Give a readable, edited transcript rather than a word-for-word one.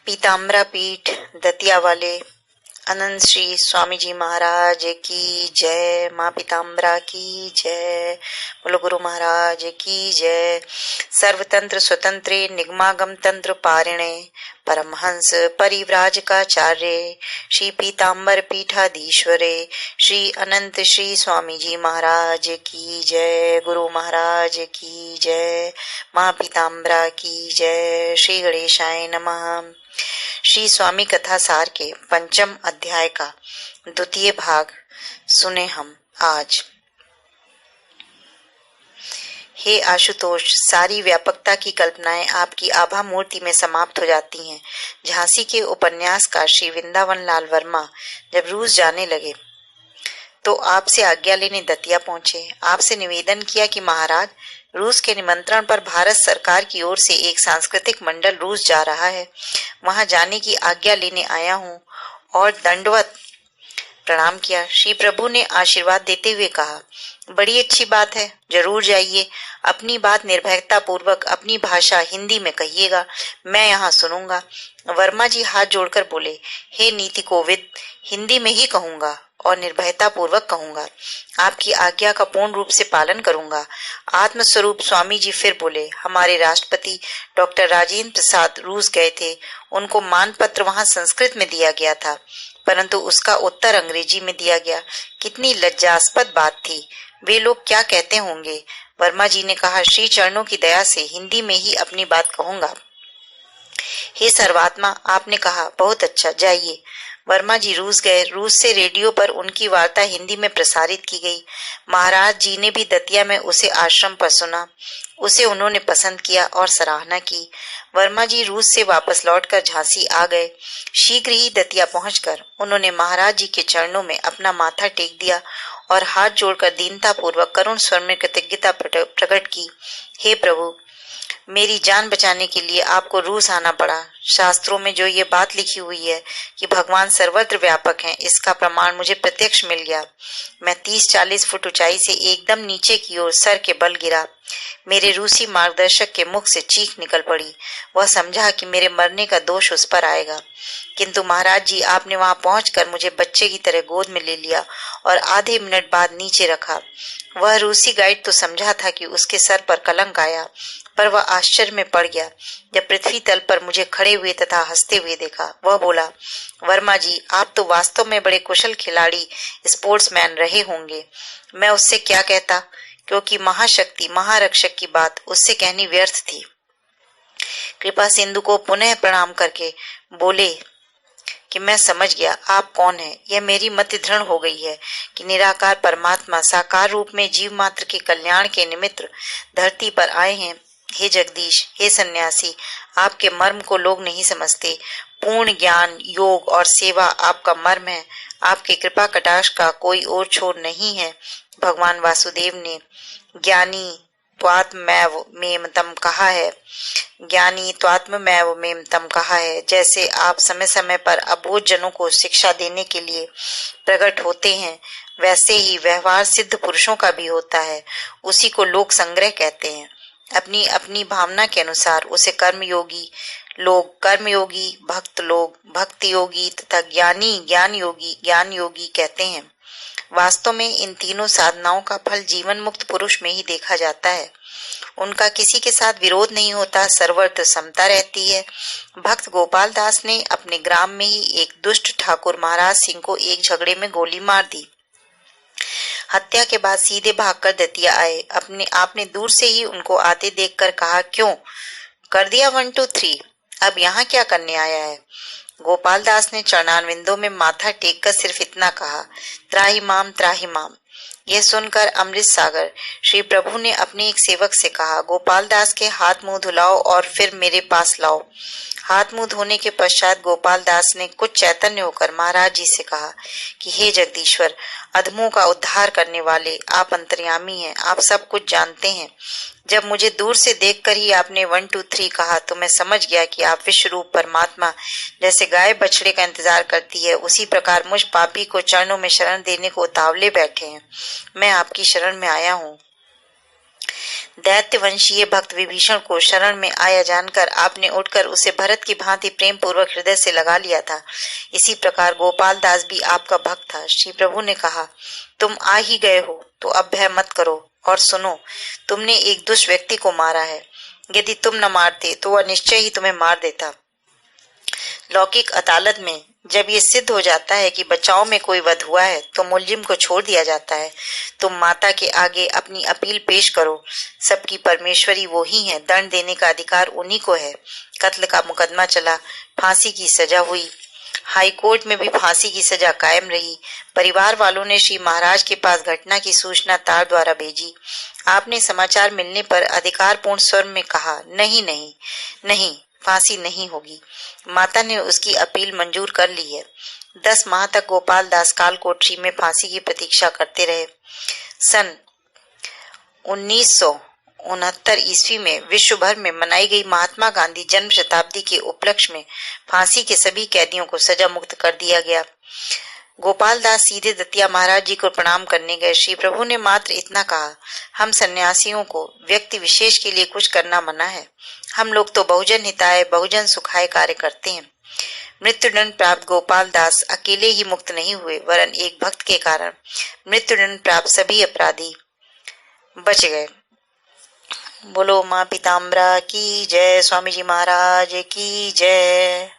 पीताम्बरा पीठ दतिया वाले अनंत श्री स्वामी जी महाराज की जय। माँ पीताम्बरा की जय। बोलो गुरु महाराज की जय। सर्वतंत्र स्वतंत्रे निगमागम तंत्र पारिणे परमहंस परिव्राजकाचार्य श्री पीताम्बर पीठाधीश्वरे श्री अनंत श्री स्वामी जी महाराज की जय। गुरु महाराज की जय। माँ पीताम्बरा की जय। श्री गणेशाय नमः। श्री स्वामी कथा सार के पंचम अध्याय का द्वितीय भाग सुने हम आज। हे आशुतोष, सारी व्यापकता की कल्पनाएं आपकी आभा मूर्ति में समाप्त हो जाती हैं। झांसी के उपन्यासकार श्री वृंदावन लाल वर्मा जब रूस जाने लगे तो आपसे आज्ञा लेने दतिया पहुंचे। आपसे निवेदन किया कि महाराज, रूस के निमंत्रण पर भारत सरकार की ओर से एक सांस्कृतिक मंडल रूस जा रहा है। वहां जाने की आज्ञा लेने आया हूं और दंडवत प्रणाम किया। श्री प्रभु ने आशीर्वाद देते हुए कहा, बड़ी अच्छी बात है, जरूर जाइए। अपनी बात निर्भयता पूर्वक अपनी भाषा हिंदी में कहिएगा, मैं यहाँ सुनूंगा। वर्मा जी हाथ जोड़कर बोले, हे नीति कोविद, हिंदी में ही कहूंगा और निर्भयता पूर्वक कहूंगा। आपकी आज्ञा का पूर्ण रूप से पालन करूंगा। आत्मस्वरूप स्वामी जी फिर बोले, हमारे राष्ट्रपति डॉक्टर राजेंद्र प्रसाद रूस गए थे। उनको मानपत्र वहां संस्कृत में दिया गया था, परंतु उसका उत्तर अंग्रेजी में दिया गया। कितनी लज्जास्पद बात थी। वे लोग क्या कहते होंगे। वर्मा जी ने कहा, श्री चरणों की दया से हिंदी में ही अपनी बात कहूंगा। हे सर्वात्मा, आपने कहा, बहुत अच्छा, जाइए। वर्मा जी रूस गए। रूस से रेडियो पर उनकी वार्ता हिंदी में प्रसारित की गई। महाराज जी ने भी दतिया में उसे आश्रम पर सुना। उसे उन्होंने पसंद किया और सराहना की। वर्मा जी रूस से वापस लौटकर झांसी आ गए। शीघ्र ही दतिया पहुंचकर उन्होंने महाराज जी के चरणों में अपना माथा टेक दिया और हाथ जोड़कर दीनता पूर्वक करुण स्वर में कृतज्ञता प्रकट की। हे प्रभु, मेरी जान बचाने के लिए आपको रूस आना पड़ा। शास्त्रों में जो ये बात लिखी हुई है कि भगवान सर्वत्र व्यापक हैं, इसका प्रमाण मुझे प्रत्यक्ष मिल गया। मैं 30-40 फुट ऊंचाई से एकदम नीचे की ओर सर के बल गिरा। मेरे रूसी मार्गदर्शक के मुख से चीख निकल पड़ी। वह समझा कि मेरे मरने का दोष उस पर आएगा, किंतु महाराज जी, आपने वहां पहुंचकर मुझे बच्चे की तरह गोद में ले लिया और आधे मिनट बाद नीचे रखा। वह रूसी गाइड तो समझा था कि उसके सर पर कलंक आया, पर वह आश्चर्य में पड़ गया जब पृथ्वी तल पर मुझे खड़े हुए तथा हंसते हुए देखा। वह बोला, वर्मा जी, आप तो वास्तव में बड़े कुशल खिलाड़ी, स्पोर्ट्समैन रहे होंगे। मैं उससे क्या कहता, क्योंकि महाशक्ति महारक्षक की बात उससे कहनी व्यर्थ थी। कृपा सिंधु को पुनः प्रणाम करके बोले कि मैं समझ गया आप कौन है। यह मेरी मति दृढ़ हो गई है कि निराकार परमात्मा साकार रूप में जीव मात्र के कल्याण के निमित्त धरती पर आए हैं। हे जगदीश, हे सन्यासी, आपके मर्म को लोग नहीं समझते। पूर्ण ज्ञान, योग और सेवा आपका मर्म है। आपके कृपा कटाक्ष का कोई और छोर नहीं है। भगवान वासुदेव ने ज्ञानी त्वात्मैव मेमतम कहा है। ज्ञानी त्वात्मैव मेमतम कहा है। जैसे आप समय समय पर अबोध जनों को शिक्षा देने के लिए प्रकट होते हैं, वैसे ही व्यवहार सिद्ध पुरुषों का भी होता है। उसी को लोक संग्रह कहते हैं। अपनी अपनी भावना के अनुसार उसे कर्मयोगी लोग कर्मयोगी, भक्त लोग भक्ति योगी तथा ज्ञानी ज्ञान योगी कहते हैं। वास्तव में इन तीनों साधनाओं का फल जीवन मुक्त पुरुष में ही देखा जाता है। उनका किसी के साथ विरोध नहीं होता, सर्वत्र समता रहती है। भक्त गोपाल दास ने अपने ग्राम में ही एक दुष्ट ठाकुर महाराज सिंह को एक झगड़े में गोली मार दी। हत्या के बाद सीधे भागकर दतिया आए। आपने दूर से ही उनको आते देखकर कहा, क्यों कर दिया 1 2 3, अब यहाँ क्या करने आया है। गोपाल दास ने चरणारविंदों में माथा टेक कर सिर्फ इतना कहा, त्राहि माम त्राहि माम। यह सुनकर अमृत सागर श्री प्रभु ने अपने एक सेवक से कहा, गोपाल दास के हाथ मुंह धुलाओ और फिर मेरे पास लाओ। हाथ मुंह धोने के पश्चात गोपाल दास ने कुछ चैतन्य होकर महाराज जी से कहा कि हे जगदीश्वर, अधमों का उद्धार करने वाले आप अंतर्यामी हैं, आप सब कुछ जानते हैं। जब मुझे दूर से देखकर ही आपने 1 2 3 कहा तो मैं समझ गया कि आप विश्व रूप परमात्मा जैसे गाय बछड़े का इंतजार करती है, उसी प्रकार मुझ पापी को चरणों में शरण देने को उतावले बैठे हैं। मैं आपकी शरण में आया हूँ। दैत्यवंशीय भक्त विभीषण को शरण में आया जानकर आपने उठकर उसे भरत की भांति प्रेम पूर्वक हृदय से लगा लिया था। इसी प्रकार गोपाल दास भी आपका भक्त था। श्री प्रभु ने कहा, तुम आ ही गए हो तो अब भय मत करो और सुनो, तुमने एक दुष्ट व्यक्ति को मारा है। यदि तुम न मारते तो वह निश्चय ही तुम्हें मार देता। लौकिक अदालत में जब ये सिद्ध हो जाता है कि बचाव में कोई वध हुआ है तो मुलजिम को छोड़ दिया जाता है। तुम माता के आगे अपनी अपील पेश करो। सबकी परमेश्वरी वो ही है, दंड देने का अधिकार उन्हीं को है। कत्ल का मुकदमा चला, फांसी की सजा हुई। हाई कोर्ट में भी फांसी की सजा कायम रही। परिवार वालों ने श्री महाराज के पास घटना की सूचना तार द्वारा भेजी। आपने समाचार मिलने पर अधिकारपूर्ण स्वर में कहा, नहीं नहीं नहीं, फांसी नहीं होगी। माता ने उसकी अपील मंजूर कर ली है। 10 माह तक गोपाल दास कालकोठरी में फांसी की प्रतीक्षा करते रहे। सन 1969 ईस्वी में विश्व भर में मनाई गई महात्मा गांधी जन्म शताब्दी के उपलक्ष्य में फांसी के सभी कैदियों को सजा मुक्त कर दिया गया। गोपाल दास सीधे दतिया महाराज जी को प्रणाम करने गए। श्री प्रभु ने मात्र इतना कहा, हम सन्यासियों को व्यक्ति विशेष के लिए कुछ करना मना है। हम लोग तो बहुजन हिताय बहुजन सुखाय कार्य करते हैं। मृत्युदंड प्राप्त गोपाल दास अकेले ही मुक्त नहीं हुए, वरन एक भक्त के कारण मृत्युदंड प्राप्त सभी अपराधी बच गए। बोलो माँ पीताम्बरा की जय, स्वामी जी महाराज की जय।